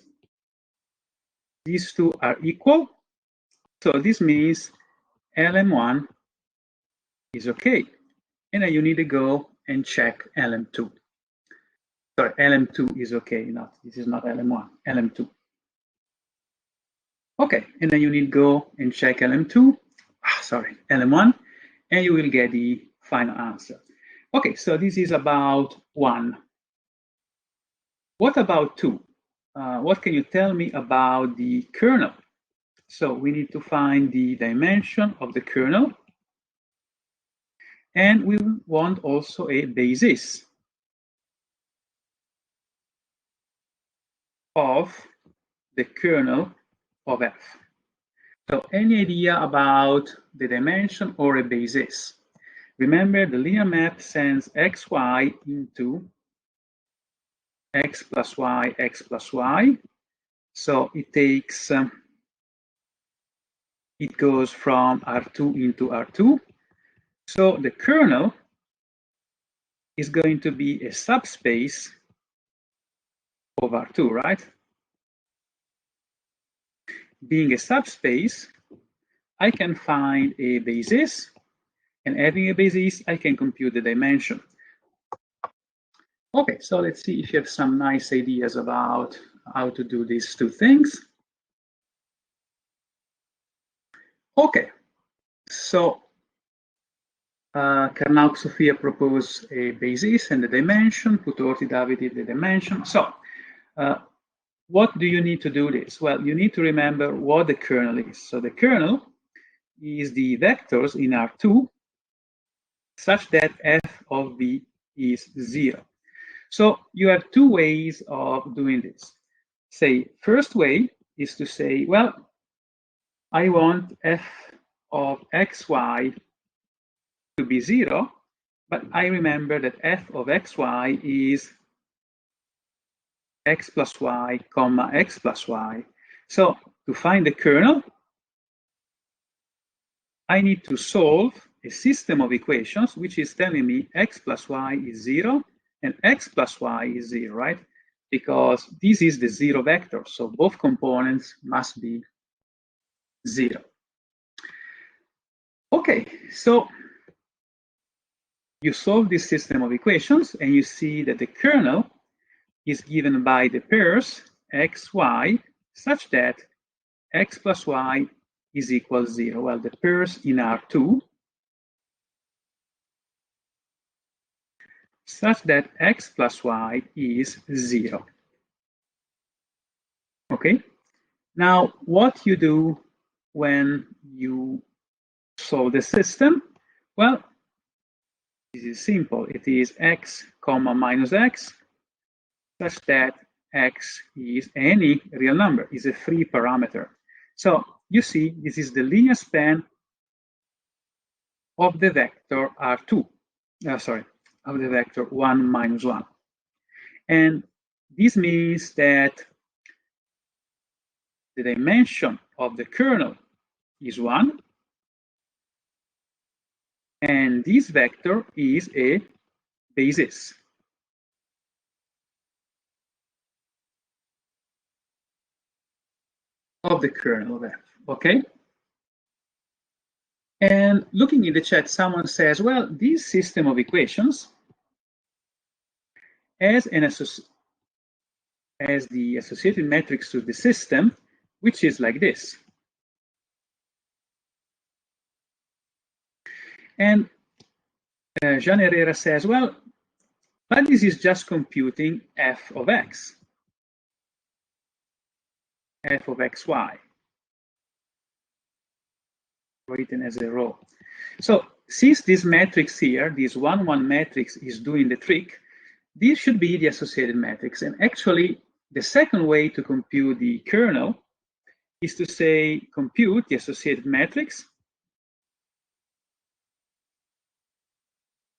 these two are equal. So this means LM1 is okay. And then you need to go and check LM2. Sorry, LM2 is okay. Not, this is not LM1, LM2. Okay, and then you need to go and check LM2, sorry, LM1, and you will get the final answer. Okay, so this is about 1. What about 2? What can you tell me about the kernel? So we need to find the dimension of the kernel, and we want also a basis of the kernel of f. So any idea about the dimension or a basis? Remember, the linear map sends xy into x plus y, x plus y. So it takes, it goes from R2 into R2. So the kernel is going to be a subspace of R2, right? Being a subspace, I can find a basis, and having a basis, I can compute the dimension. Okay, so let's see if you have some nice ideas about how to do these two things. Okay, so Karnauk Sofia proposed a basis and the dimension, Putorti Davide the dimension. So what do you need to do this? Well, you need to remember what the kernel is. So the kernel is the vectors in R2 such that f of v is 0. So you have two ways of doing this. Say, first way is to say, well, I want f of xy to be 0, but I remember that f of xy is x plus y, comma, x plus y. So to find the kernel, I need to solve a system of equations which is telling me x plus y is 0 and x plus y is 0, right? Because this is the 0 vector, so both components must be 0. Okay, so you solve this system of equations and you see that the kernel is given by the pairs x, y, such that x plus y is equal 0. Well, the pairs in R2 such that x plus y is 0. Okay, now what you do when you solve the system? Well, this is simple. It is x comma minus x such that x is any real number, is a free parameter. So you see, this is the linear span of the vector R2, of the vector 1 minus 1. And this means that the dimension of the kernel is 1, and this vector is a basis of the kernel of F, okay? And looking in the chat, someone says, well, this system of equations as the associated matrix to the system, which is like this. And Jean Herrera says, well, but this is just computing f of x, f of xy, written as a row. So since this matrix here, this 1, 1 matrix is doing the trick, this should be the associated matrix. And actually, the second way to compute the kernel is to say compute the associated matrix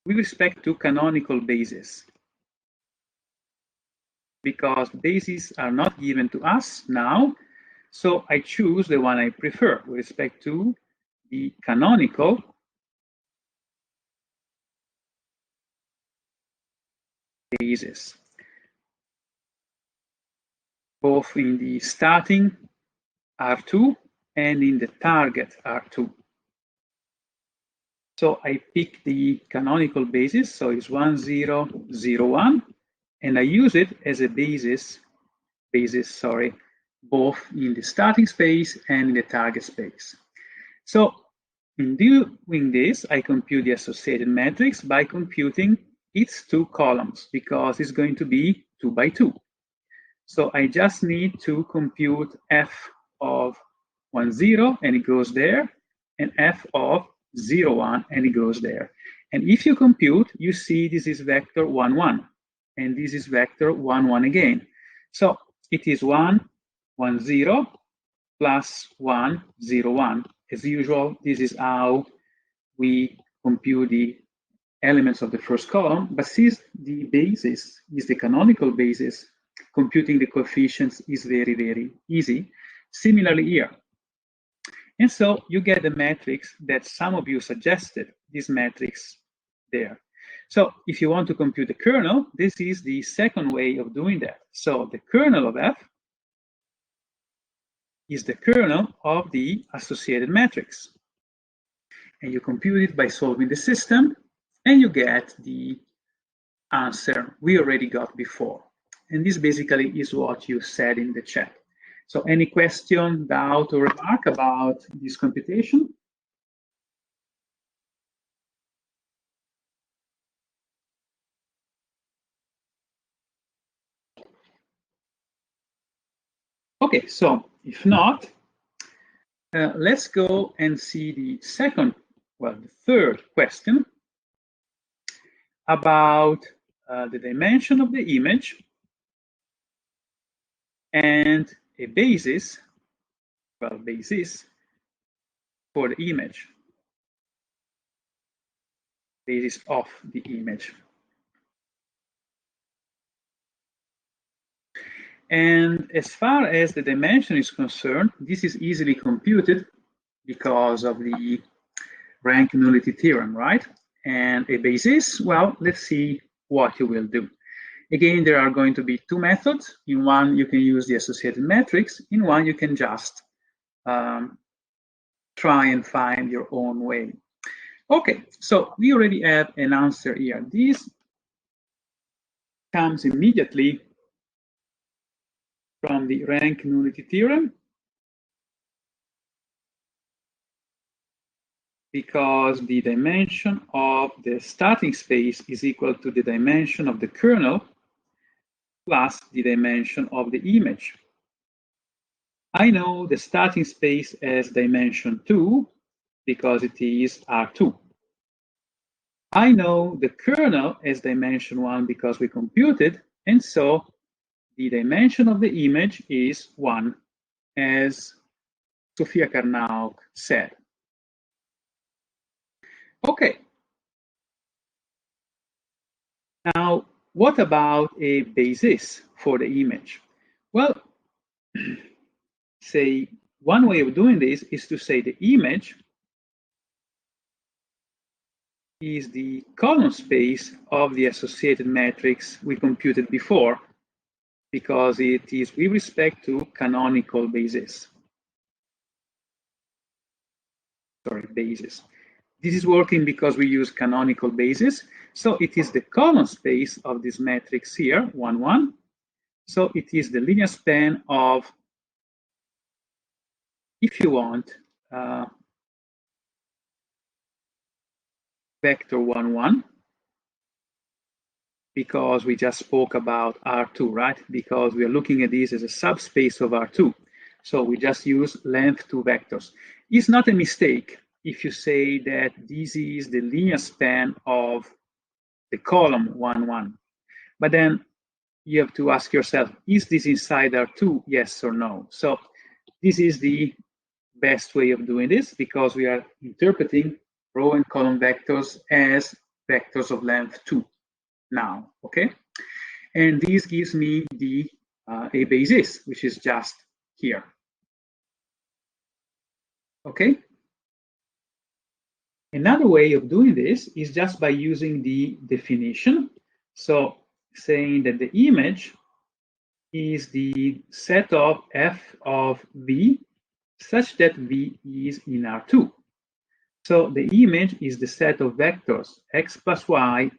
with respect to canonical bases, because bases are not given to us now. So I choose the one I prefer with respect to the canonical bases, both in the starting R2 and in the target R2. So I pick the canonical basis, so it's 1, 0, 0, 1, and I use it as a basis, both in the starting space and in the target space. So in doing this, I compute the associated matrix by computing its 2 columns, because it's going to be 2 by 2. So I just need to compute f of 1, 0, and it goes there, and f of 0, 1, and it goes there. And if you compute, you see this is vector 1, 1, and this is vector 1, 1 again. So it is 1, 1, 0, plus 1, 0, 1. As usual, this is how we compute the elements of the first column, but since the basis is the canonical basis, computing the coefficients is very, very easy. Similarly here. And so you get the matrix that some of you suggested, this matrix there. So if you want to compute the kernel, this is the second way of doing that. So the kernel of F is the kernel of the associated matrix. And you compute it by solving the system, and you get the answer we already got before. And this basically is what you said in the chat. So any question, doubt, or remark about this computation? Okay, so if not, let's go and see the the third question about the dimension of the image and a basis, basis for the image, basis of the image. And as far as the dimension is concerned, this is easily computed because of the rank nullity theorem, right? And a basis, well, let's see what you will do. Again, there are going to be 2 methods. In one, you can use the associated matrix. In one, you can just try and find your own way. Okay, so we already have an answer here. This comes immediately from the rank nullity theorem, because the dimension of the starting space is equal to the dimension of the kernel plus the dimension of the image. I know the starting space as dimension 2 because it is R2. I know the kernel as dimension 1 because we computed, and so the dimension of the image is 1, as Sofia Carnauck said. Okay. Now, what about a basis for the image? Well, say one way of doing this is to say the image is the column space of the associated matrix we computed before, because it is with respect to canonical basis. Sorry, basis. This is working because we use canonical basis. So it is the column space of this matrix here, 1, 1. So it is the linear span of, if you want, vector 1, 1, because we just spoke about R2, right? Because we are looking at this as a subspace of R2. So we just use length 2 vectors. It's not a mistake if you say that this is the linear span of the column 1, 1. But then you have to ask yourself, is this inside R2, yes or no? So this is the best way of doing this, because we are interpreting row and column vectors as vectors of length 2 now, okay? And this gives me the a basis, which is just here, okay? Another way of doing this is just by using the definition. So saying that the image is the set of f of v such that v is in R2. So the image is the set of vectors x plus y,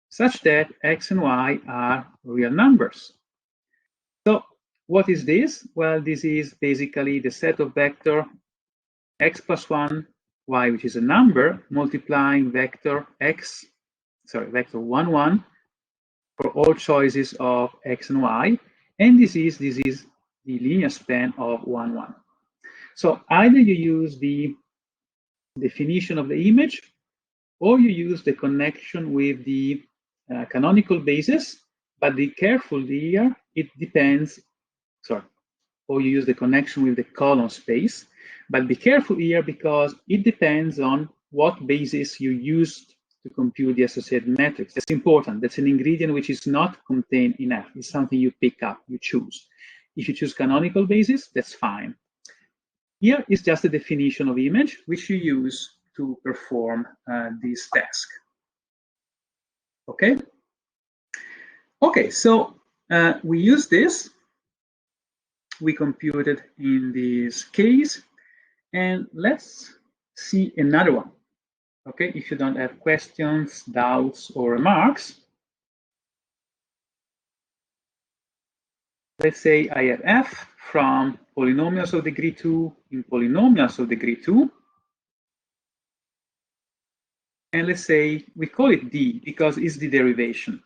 such that x and y are real numbers. So what is this? Well, this is basically the set of vector x plus 1, y, which is a number, multiplying vector vector 1, 1 for all choices of x and y. And this is the linear span of 1, 1. So either you use the definition of the image, or you use the connection with the canonical basis, but be careful here, it depends, or you use the connection with the column space, but be careful here because it depends on what basis you used to compute the associated matrix. That's important. That's an ingredient which is not contained in F. It's something you pick up, you choose. If you choose canonical basis, that's fine. Here is just a definition of image, which you use to perform this task. Okay? Okay, so we use this. We computed in this case. And let's see another one. Okay, if you don't have questions, doubts, or remarks, let's say I have f from polynomials of degree 2 in polynomials of degree 2. And let's say we call it d because it's the derivation.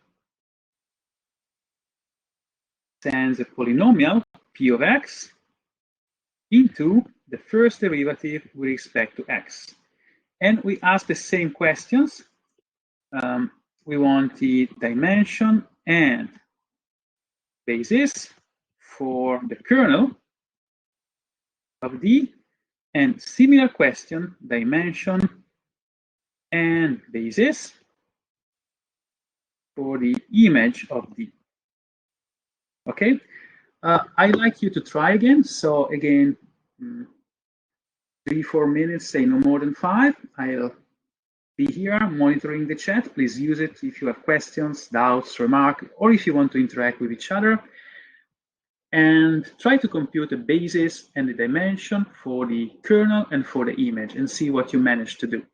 Sends a polynomial p of x into the first derivative with respect to x. And we ask the same questions. We want the dimension and basis for the kernel of D, and similar question, dimension and basis for the image of D. Okay, I'd like you to try again. So again, 3-4 minutes, say no more than 5. I'll be here monitoring the chat. Please use it if you have questions, doubts, remarks, or if you want to interact with each other. And try to compute the basis and the dimension for the kernel and for the image and see what you manage to do.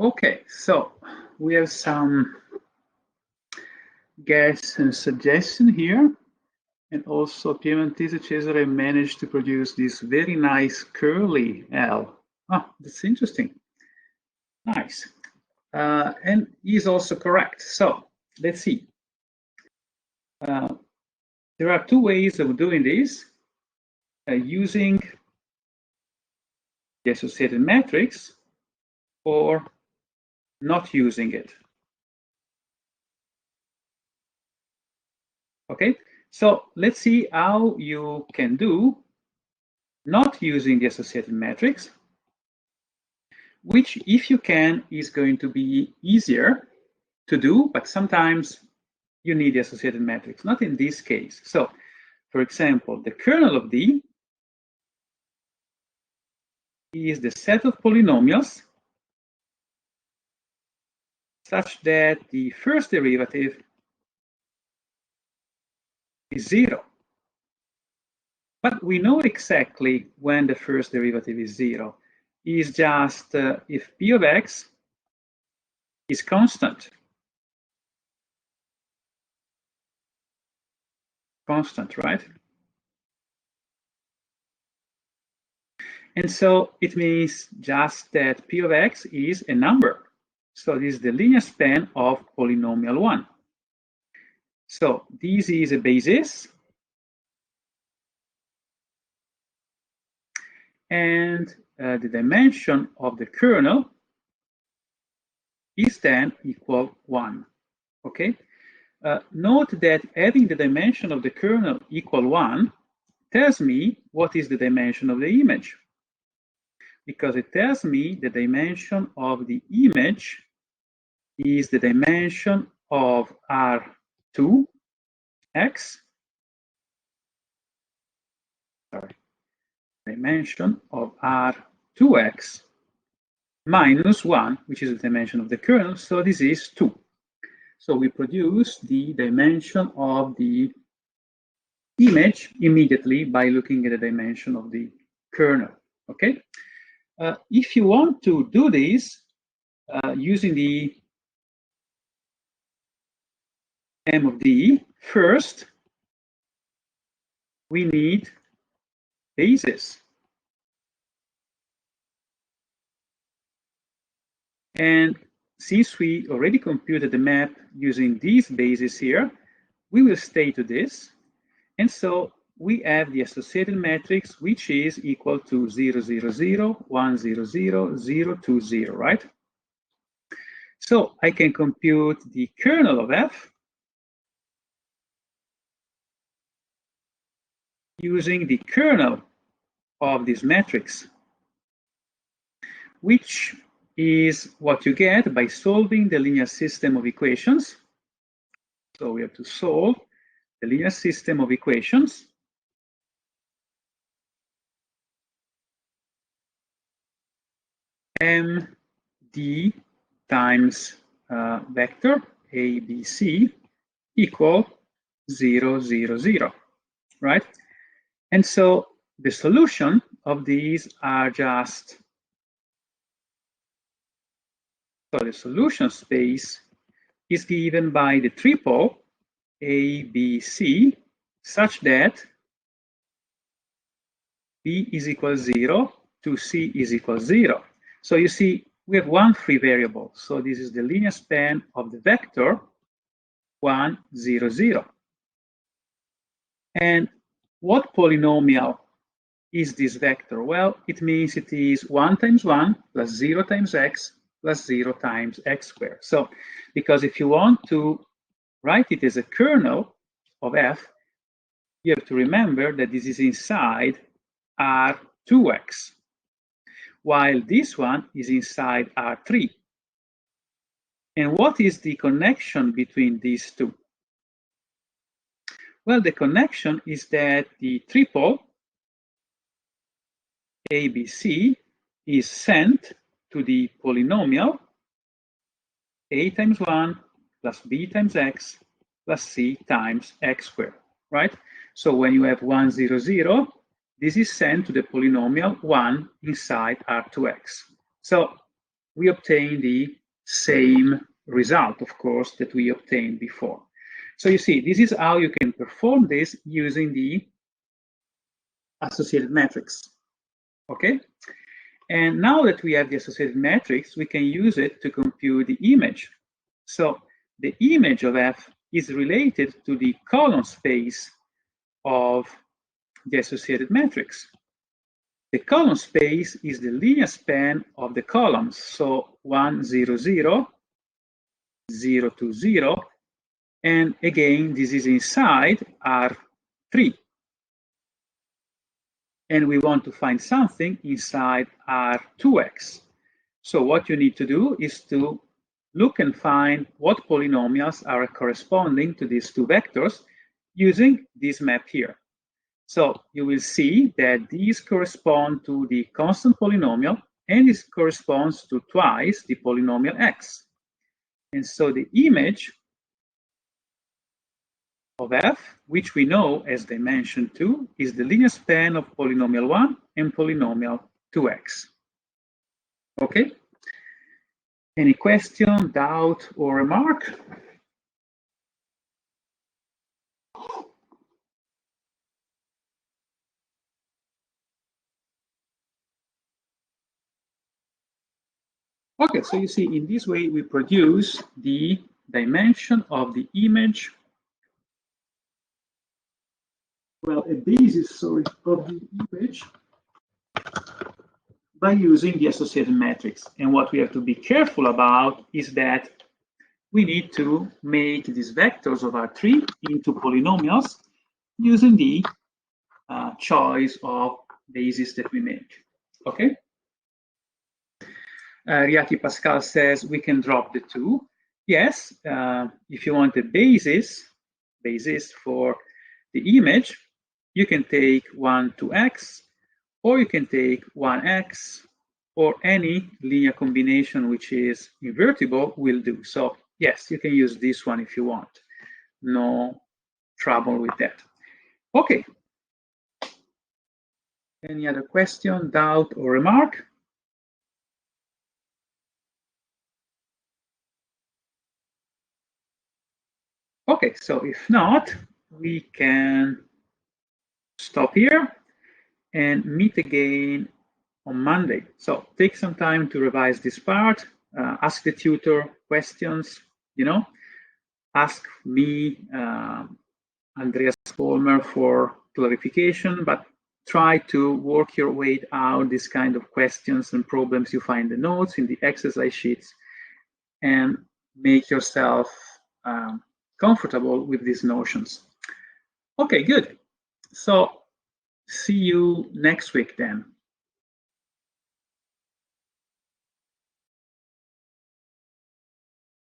Okay, so we have some guess and suggestion here. And also Piemontese Cesare managed to produce this very nice curly L. Ah, that's interesting. Nice. And he's also correct. So let's see. There are two ways of doing this. Using the associated matrix or not using it. Okay, so let's see how you can do not using the associated matrix, which, if you can, is going to be easier to do, but sometimes you need the associated matrix, not in this case. So, for example, the kernel of D is the set of polynomials such that the first derivative is 0. But we know exactly when the first derivative is 0. It's just if p of x is constant. Constant, right? And so it means just that p of x is a number. So this is the linear span of polynomial 1. So this is a basis. And the dimension of the kernel is then equal 1. Okay? Note that having the dimension of the kernel equal 1 tells me what is the dimension of the image. Because it tells me the dimension of the image is the dimension of R2x, dimension of R2x minus 1, which is the dimension of the kernel, so this is 2. So we produce the dimension of the image immediately by looking at the dimension of the kernel, okay? If you want to do this using the M of D, first, we need basis. And since we already computed the map using these bases here, we will stay to this. And so we have the associated matrix, which is equal to 0, 0, 0, 1, 0, 0, 0, 2, 0, right? So I can compute the kernel of F using the kernel of this matrix, which is what you get by solving the linear system of equations. So we have to solve the linear system of equations. MD times vector ABC equal 0, 0, 0, right? And so the solution of these are just, so the solution space is given by the triple ABC such that B is equal 0 to C is equal 0. So you see, we have one free variable. So this is the linear span of the vector 1, 0, 0. And what polynomial is this vector? Well, it means it is 1 times 1 plus 0 times x plus 0 times x squared. So, because if you want to write it as a kernel of f, you have to remember that this is inside R2x, while this one is inside R3. And what is the connection between these two? Well, the connection is that the triple ABC is sent to the polynomial a times 1 plus b times x plus c times x squared, right? So when you have 1, 0, 0, this is sent to the polynomial 1 inside R2x. So we obtain the same result, of course, that we obtained before. So you see, this is how you can perform this using the associated matrix. Okay? And now that we have the associated matrix, we can use it to compute the image. So the image of F is related to the column space of the associated matrix. The column space is the linear span of the columns. So 1, 0, 0, 0, 2, 0. And again, this is inside R3. And we want to find something inside R2x. So what you need to do is to look and find what polynomials are corresponding to these two vectors using this map here. So you will see that these correspond to the constant polynomial, and this corresponds to twice the polynomial x. And so the image of F, which we know as dimension 2, is the linear span of polynomial 1 and polynomial 2x. Okay? Any question, doubt, or remark? Okay, so you see, in this way, we produce the dimension of the image, well, a basis, sorry, of the image by using the associated matrix. And what we have to be careful about is that we need to make these vectors of R3 into polynomials using the choice of basis that we make. Okay? Riaki Pascal says we can drop the 2. Yes, if you want a basis for the image, you can take 1 to x, or you can take 1x, or any linear combination which is invertible will do. So yes, you can use this one if you want. No trouble with that. Okay. Any other question, doubt, or remark? Okay, so if not, we can stop here and meet again on Monday. So take some time to revise this part, ask the tutor questions, ask me, Andreas Palmer, for clarification, but try to work your way out these kind of questions and problems you find in the notes, in the exercise sheets, and make yourself comfortable with these notions. Okay, good. So see you next week then.